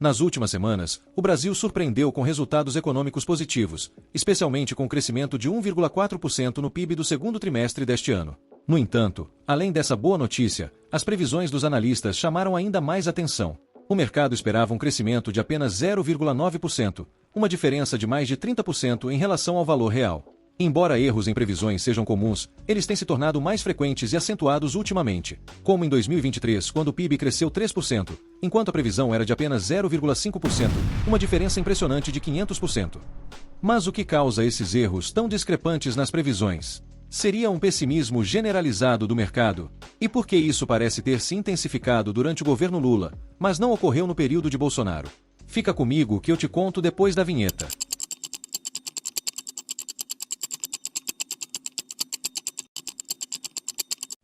Nas últimas semanas, o Brasil surpreendeu com resultados econômicos positivos, especialmente com o crescimento de 1,4% no PIB do segundo trimestre deste ano. No entanto, além dessa boa notícia, as previsões dos analistas chamaram ainda mais atenção. O mercado esperava um crescimento de apenas 0,9%, uma diferença de mais de 30% em relação ao valor real. Embora erros em previsões sejam comuns, eles têm se tornado mais frequentes e acentuados ultimamente, como em 2023, quando o PIB cresceu 3%, enquanto a previsão era de apenas 0,5%, uma diferença impressionante de 500%. Mas o que causa esses erros tão discrepantes nas previsões? Seria um pessimismo generalizado do mercado? E por que isso parece ter se intensificado durante o governo Lula, mas não ocorreu no período de Bolsonaro? Fica comigo que eu te conto depois da vinheta.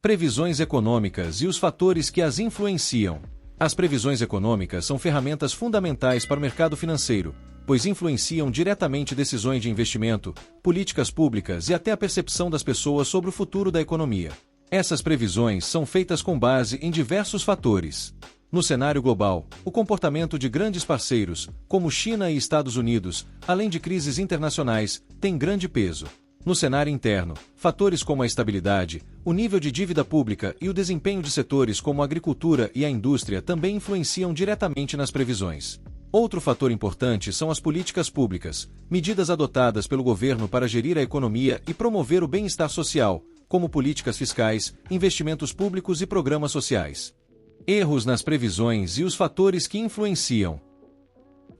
Previsões econômicas e os fatores que as influenciam. As previsões econômicas são ferramentas fundamentais para o mercado financeiro, pois influenciam diretamente decisões de investimento, políticas públicas e até a percepção das pessoas sobre o futuro da economia. Essas previsões são feitas com base em diversos fatores. No cenário global, o comportamento de grandes parceiros, como China e Estados Unidos, além de crises internacionais, tem grande peso. No cenário interno, fatores como a estabilidade, o nível de dívida pública e o desempenho de setores como a agricultura e a indústria também influenciam diretamente nas previsões. Outro fator importante são as políticas públicas, medidas adotadas pelo governo para gerir a economia e promover o bem-estar social, como políticas fiscais, investimentos públicos e programas sociais. Erros nas previsões e os fatores que influenciam.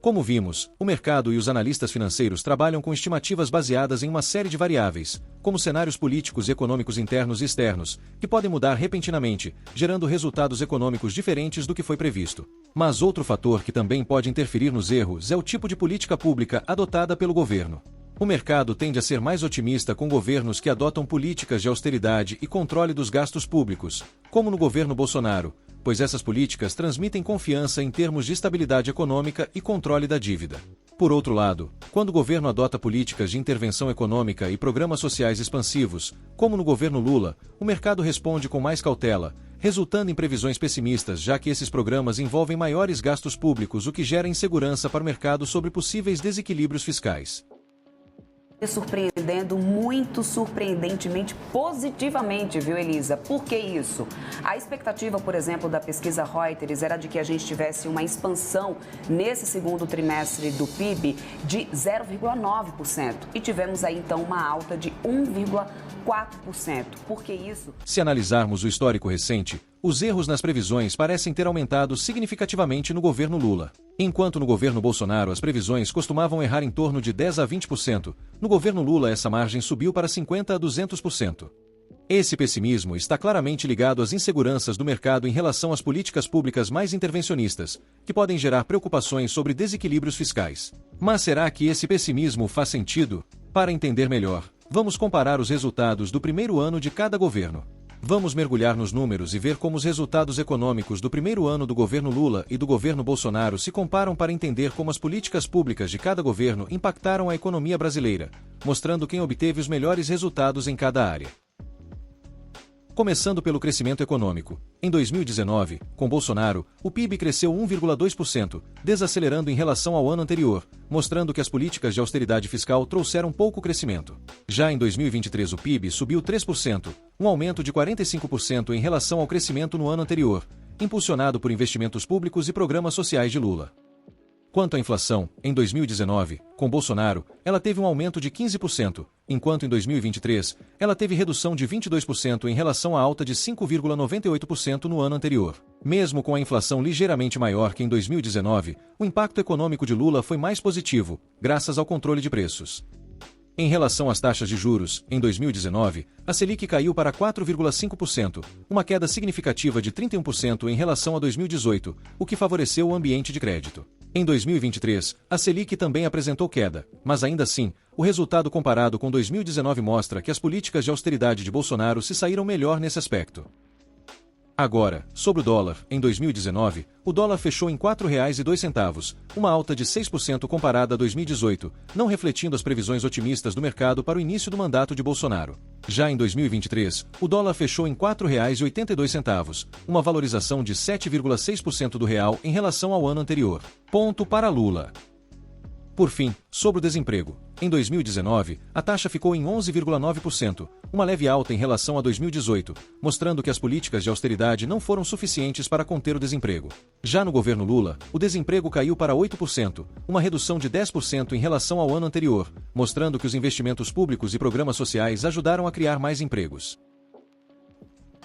Como vimos, o mercado e os analistas financeiros trabalham com estimativas baseadas em uma série de variáveis, como cenários políticos e econômicos internos e externos, que podem mudar repentinamente, gerando resultados econômicos diferentes do que foi previsto. Mas outro fator que também pode interferir nos erros é o tipo de política pública adotada pelo governo. O mercado tende a ser mais otimista com governos que adotam políticas de austeridade e controle dos gastos públicos, como no governo Bolsonaro, pois essas políticas transmitem confiança em termos de estabilidade econômica e controle da dívida. Por outro lado, quando o governo adota políticas de intervenção econômica e programas sociais expansivos, como no governo Lula, o mercado responde com mais cautela, resultando em previsões pessimistas, já que esses programas envolvem maiores gastos públicos, o que gera insegurança para o mercado sobre possíveis desequilíbrios fiscais. Surpreendendo muito surpreendentemente positivamente, viu, Elisa? Por que isso? A expectativa, por exemplo, da pesquisa Reuters era de que a gente tivesse uma expansão nesse segundo trimestre do PIB de 0,9% e tivemos aí então uma alta de 1,4%. Por que isso? Se analisarmos o histórico recente, os erros nas previsões parecem ter aumentado significativamente no governo Lula. Enquanto no governo Bolsonaro as previsões costumavam errar em torno de 10 a 20%, no governo Lula essa margem subiu para 50 a 200%. Esse pessimismo está claramente ligado às inseguranças do mercado em relação às políticas públicas mais intervencionistas, que podem gerar preocupações sobre desequilíbrios fiscais. Mas será que esse pessimismo faz sentido? Para entender melhor, vamos comparar os resultados do primeiro ano de cada governo. Vamos mergulhar nos números e ver como os resultados econômicos do primeiro ano do governo Lula e do governo Bolsonaro se comparam para entender como as políticas públicas de cada governo impactaram a economia brasileira, mostrando quem obteve os melhores resultados em cada área. Começando pelo crescimento econômico. Em 2019, com Bolsonaro, o PIB cresceu 1,2%, desacelerando em relação ao ano anterior, mostrando que as políticas de austeridade fiscal trouxeram pouco crescimento. Já em 2023 o PIB subiu 3%, um aumento de 45% em relação ao crescimento no ano anterior, impulsionado por investimentos públicos e programas sociais de Lula. Quanto à inflação, em 2019, com Bolsonaro, ela teve um aumento de 15%, enquanto em 2023, ela teve redução de 22% em relação à alta de 5,98% no ano anterior. Mesmo com a inflação ligeiramente maior que em 2019, o impacto econômico de Lula foi mais positivo, graças ao controle de preços. Em relação às taxas de juros, em 2019, a Selic caiu para 4,5%, uma queda significativa de 31% em relação a 2018, o que favoreceu o ambiente de crédito. Em 2023, a Selic também apresentou queda, mas ainda assim, o resultado comparado com 2019 mostra que as políticas de austeridade de Bolsonaro se saíram melhor nesse aspecto. Agora, sobre o dólar, em 2019, o dólar fechou em R$ 4,02, uma alta de 6% comparada a 2018, não refletindo as previsões otimistas do mercado para o início do mandato de Bolsonaro. Já em 2023, o dólar fechou em R$ 4,82, uma valorização de 7,6% do real em relação ao ano anterior. Ponto para Lula. Por fim, sobre o desemprego. Em 2019, a taxa ficou em 11,9%, uma leve alta em relação a 2018, mostrando que as políticas de austeridade não foram suficientes para conter o desemprego. Já no governo Lula, o desemprego caiu para 8%, uma redução de 10% em relação ao ano anterior, mostrando que os investimentos públicos e programas sociais ajudaram a criar mais empregos.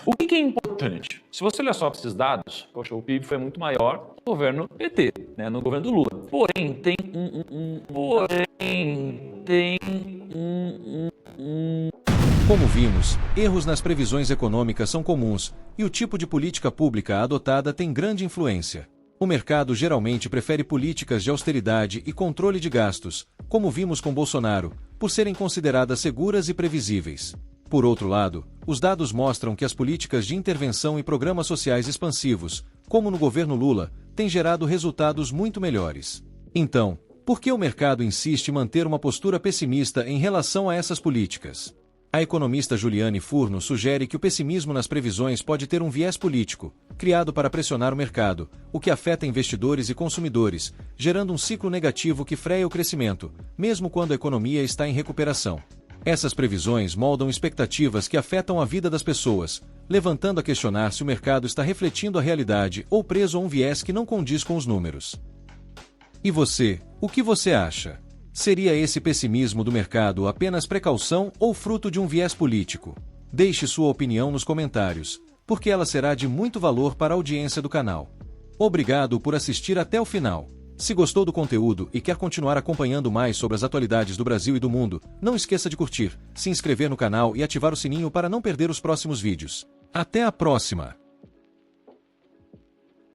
O que é importante? Se você olhar só para esses dados, poxa, o PIB foi muito maior no governo PT, né, no governo do Lula. Porém, tem Como vimos, erros nas previsões econômicas são comuns, e o tipo de política pública adotada tem grande influência. O mercado geralmente prefere políticas de austeridade e controle de gastos, como vimos com Bolsonaro, por serem consideradas seguras e previsíveis. Por outro lado, os dados mostram que as políticas de intervenção e programas sociais expansivos, como no governo Lula, têm gerado resultados muito melhores. Então, por que o mercado insiste em manter uma postura pessimista em relação a essas políticas? A economista Juliane Furno sugere que o pessimismo nas previsões pode ter um viés político, criado para pressionar o mercado, o que afeta investidores e consumidores, gerando um ciclo negativo que freia o crescimento, mesmo quando a economia está em recuperação. Essas previsões moldam expectativas que afetam a vida das pessoas, levantando a questionar se o mercado está refletindo a realidade ou preso a um viés que não condiz com os números. E você, o que você acha? Seria esse pessimismo do mercado apenas precaução ou fruto de um viés político? Deixe sua opinião nos comentários, porque ela será de muito valor para a audiência do canal. Obrigado por assistir até o final. Se gostou do conteúdo e quer continuar acompanhando mais sobre as atualidades do Brasil e do mundo, não esqueça de curtir, se inscrever no canal e ativar o sininho para não perder os próximos vídeos. Até a próxima!